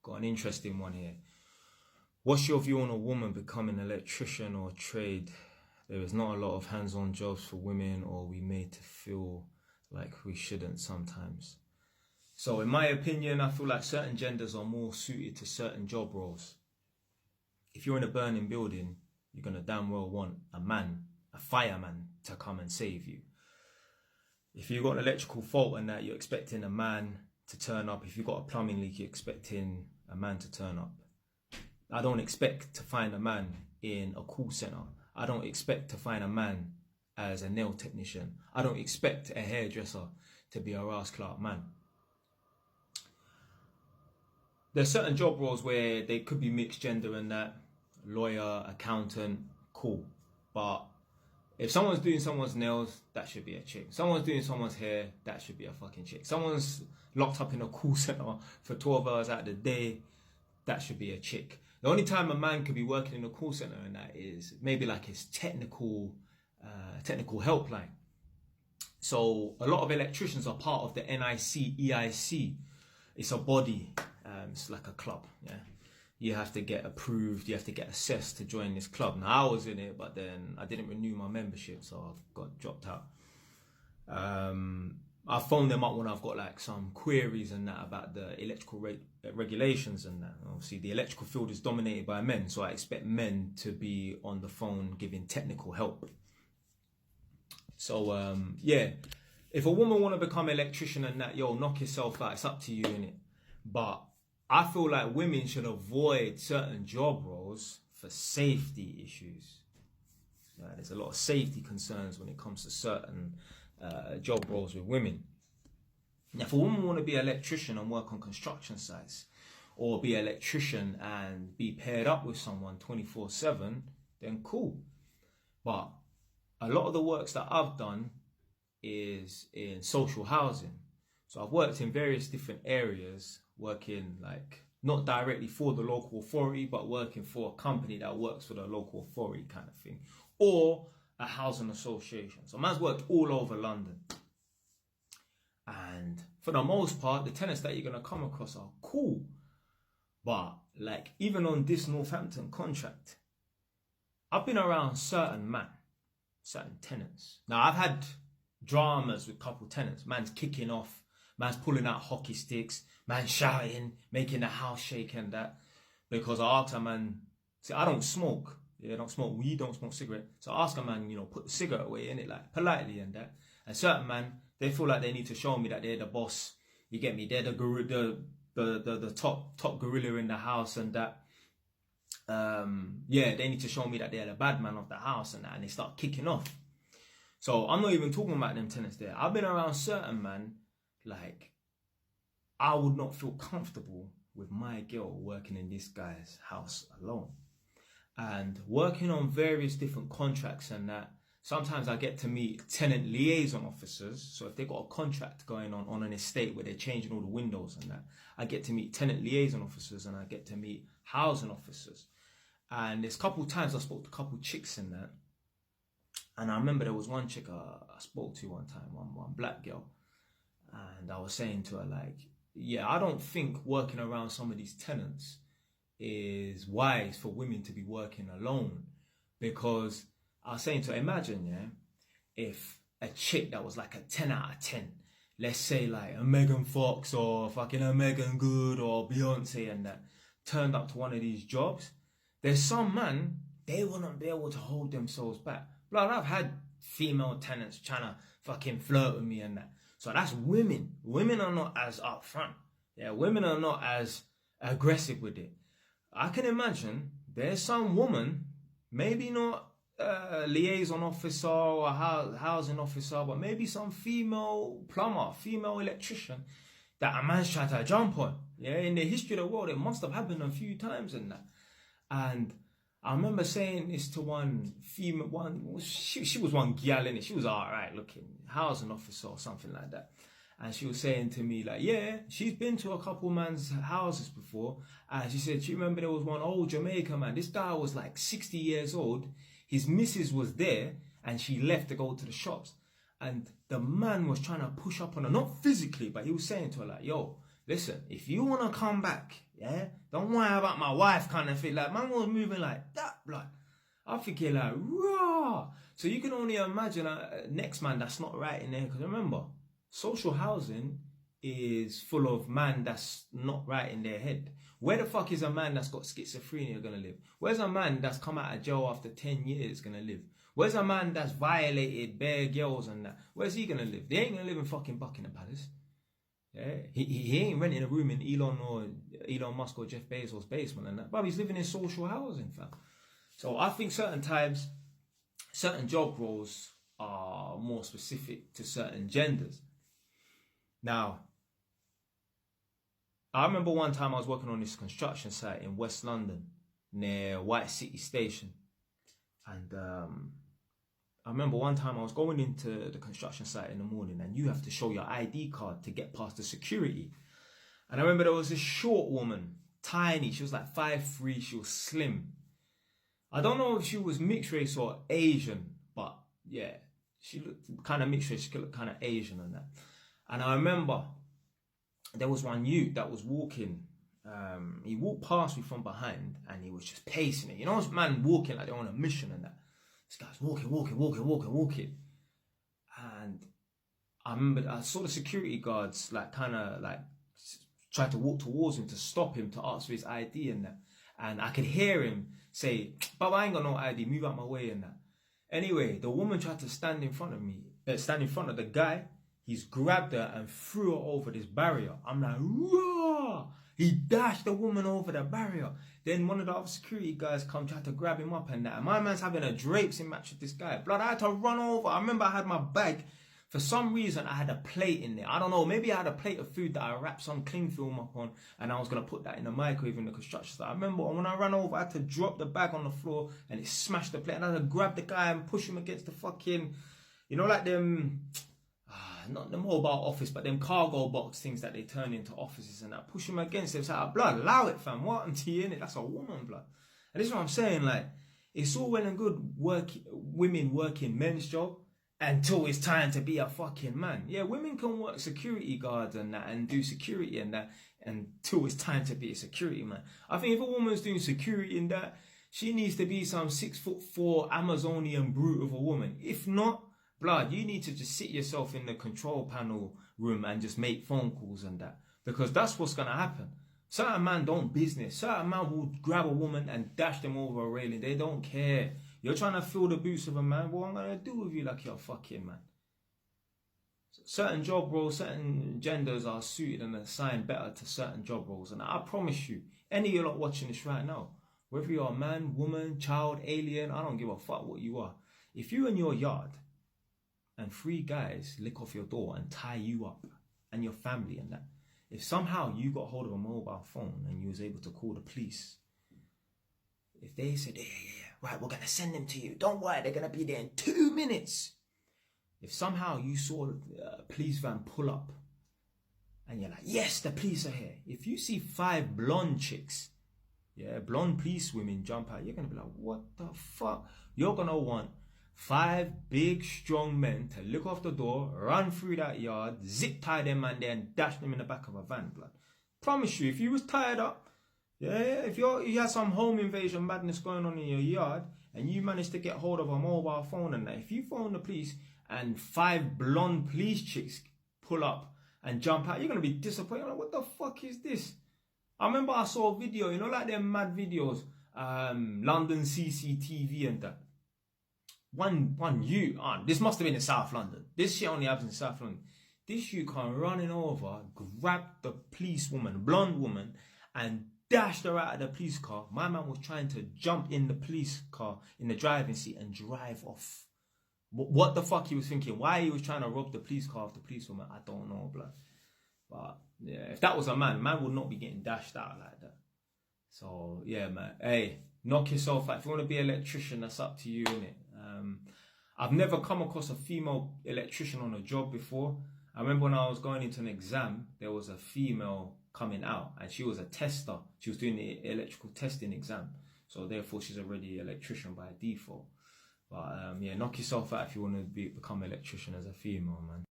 got an interesting one here. What's your view on a woman becoming an electrician or trade? There is not a lot of hands-on jobs for women, or we made to feel like we shouldn't sometimes. So in my opinion, I feel like certain genders are more suited to certain job roles. If you're in a burning building, you're going to damn well want a man, a fireman, to come and save you. If you've got an electrical fault and that, you're expecting a man to turn up. If you've got a plumbing leak, you're expecting a man to turn up. I don't expect to find a man in a call center. I don't expect to find a man as a nail technician. I don't expect a hairdresser to be a Ross Clark man. There's certain job roles where they could be mixed gender and that, lawyer, accountant, cool. But if someone's doing someone's nails, that should be a chick. Someone's doing someone's hair, that should be a fucking chick. Someone's locked up in a call center for 12 hours out of the day, that should be a chick. The only time a man could be working in a call center and that is maybe like his technical helpline. So a lot of electricians are part of the NIC EIC. It's a body. It's like a club. Yeah, you have to get approved. You have to get assessed to join this club. Now I was in it, but then I didn't renew my membership, so I got dropped out. I phone them up when I've got like some queries and that about the electrical regulations and that. Obviously, the electrical field is dominated by men, so I expect men to be on the phone giving technical help. So yeah, if a woman want to become an electrician and that, yo, knock yourself out. It's up to you, innit? But I feel like women should avoid certain job roles for safety issues. There's a lot of safety concerns when it comes to certain job roles with women. Now, if a woman want to be an electrician and work on construction sites, or be an electrician and be paired up with someone 24/7, then cool. But a lot of the works that I've done is in social housing. So I've worked in various different areas, working like not directly for the local authority, but working for a company that works for the local authority kind of thing, or a housing association. So man's worked all over London. And for the most part, the tenants that you're going to come across are cool. But like even on this Northampton contract, I've been around certain tenants. Now I've had dramas with couple tenants. Man's kicking off, man's pulling out hockey sticks, man's shouting, making the house shake and that. Because I asked a man, see, I don't smoke. Yeah, I don't smoke weed, don't smoke cigarette. So I ask a man, put the cigarette away in it, like politely and that. And certain man, they feel like they need to show me that they're the boss. You get me? They're the top gorilla in the house and that. Yeah, they need to show me that they're the bad man of the house and that, and they start kicking off. So I'm not even talking about them tenants there. I've been around certain man, like I would not feel comfortable with my girl working in this guy's house alone. And working on various different contracts and that, sometimes I get to meet tenant liaison officers. So if they've got a contract going on an estate where they're changing all the windows and that, I get to meet tenant liaison officers and I get to meet housing officers. And there's a couple of times I spoke to a couple of chicks in that. And I remember there was one chick I spoke to one time, one black girl. And I was saying to her like, yeah, I don't think working around some of these tenants is wise for women to be working alone. Because I was saying to her, imagine, yeah, if a chick that was like a 10 out of 10, let's say like a Megan Fox or fucking a Megan Good or Beyonce and that, turned up to one of these jobs, there's some man, they wouldn't be able to hold themselves back. Blood, I've had female tenants trying to fucking flirt with me and that. So that's women. Women are not as upfront. Yeah, women are not as aggressive with it. I can imagine there's some woman, maybe not a liaison officer or a housing officer, but maybe some female plumber, female electrician that a man's tried to jump on. Yeah, in the history of the world, it must have happened a few times and that. And I remember saying this to one female, she was one gal in it. She was alright looking, housing officer or something like that. And she was saying to me like, yeah, she's been to a couple man's houses before. And she said, she remember there was one old Jamaica man. This guy was like 60 years old. His missus was there and she left to go to the shops. And the man was trying to push up on her, not physically, but he was saying to her like, yo, listen, if you want to come back, yeah, Don't worry about my wife kind of thing. Like, man was moving like that, blood. I'm thinking like, raw. So you can only imagine next man that's not right in there. Because remember, social housing is full of man that's not right in their head. Where the fuck is a man that's got schizophrenia gonna live? Where's a man that's come out of jail after 10 years gonna live? Where's a man that's violated bare girls and that? Where's he gonna live? They ain't gonna live in fucking Buckingham Palace. Yeah, he ain't renting a room in Elon Musk or Jeff Bezos' basement and that. But he's living in social housing, fam. So I think certain times, certain job roles are more specific to certain genders. Now, I remember one time I was working on this construction site in West London near White City Station. And I remember one time I was going into the construction site in the morning and you have to show your ID card to get past the security. And I remember there was this short woman, tiny. She was like 5'3", she was slim. I don't know if she was mixed race or Asian, but yeah, she looked kind of mixed race. She looked kind of Asian and that. And I remember there was one youth that was walking. He walked past me from behind and he was just pacing it. You know, this man walking like they're on a mission and that. This guy's walking. And I remember I saw the security guards like kind of like try to walk towards him to stop him to ask for his ID and that. And I could hear him say, "But I ain't got no ID, move out my way," and that. Anyway, the woman tried to stand in front of me, stand in front of the guy. He's grabbed her and threw her over this barrier. I'm like, raw! He dashed the woman over the barrier. Then one of the other security guys tried to grab him up and that. And my man's having a drapes-in match with this guy. Blood, I had to run over. I remember I had my bag. For some reason, I had a plate in there. I don't know. Maybe I had a plate of food that I wrapped some cling film up on. And I was going to put that in the microwave in the construction site. I remember when I ran over, I had to drop the bag on the floor. And it smashed the plate. And I had to grab the guy and push him against the fucking... You know, like them... not the mobile office, but them cargo box things that they turn into offices and that. Push him against it. It's like, blood, allow it, fam. What happened to you, innit? That's a woman, blood. And this is what I'm saying, like, it's all well and good women working men's job until it's time to be a fucking man. Yeah, women can work security guards and that and do security and that until it's time to be a security man. I think if a woman's doing security and that, she needs to be some 6'4" Amazonian brute of a woman. If not, blood, you need to just sit yourself in the control panel room and just make phone calls and that. Because that's what's going to happen. Certain man don't business. Certain man will grab a woman and dash them over a railing. They don't care. You're trying to fill the boots of a man. What I'm going to do with you like you're a fucking man? Certain job roles, certain genders are suited and assigned better to certain job roles. And I promise you, any of you lot watching this right now, whether you're a man, woman, child, alien, I don't give a fuck what you are. If you're in your yard and 3 guys lick off your door and tie you up and your family and that, if somehow you got hold of a mobile phone and you was able to call the police, if they said, yeah, right, we're going to send them to you. Don't worry, they're going to be there in 2 minutes. If somehow you saw a police van pull up and you're like, yes, the police are here. If you see 5 blonde chicks, yeah, blonde police women jump out, you're going to be like, what the fuck? You're going to want 5 big, strong men to look off the door, run through that yard, zip tie them man there and dash them in the back of a van, blood. Promise you, if you was tied up, if you had some home invasion madness going on in your yard and you managed to get hold of a mobile phone and that, if you phone the police and 5 blonde police chicks pull up and jump out, you're going to be disappointed. Like, what the fuck is this? I remember I saw a video, you know, like them mad videos, London CCTV and that. This must have been in South London. This shit only happens in South London. This you come running over, grab the police woman, blonde woman, and dashed her out of the police car. My man was trying to jump in the police car in the driving seat and drive off. What the fuck he was thinking? Why he was trying to rob the police car of the police woman? I don't know, blood. But yeah, if that was a man would not be getting dashed out like that. So yeah, man. Hey, knock yourself out. If you want to be an electrician, that's up to you, innit? I've never come across a female electrician on a job before. I remember when I was going into an exam, there was a female coming out and she was a tester. She was doing the electrical testing exam. So therefore she's already an electrician by default. But yeah, knock yourself out if you want to become an electrician as a female, man.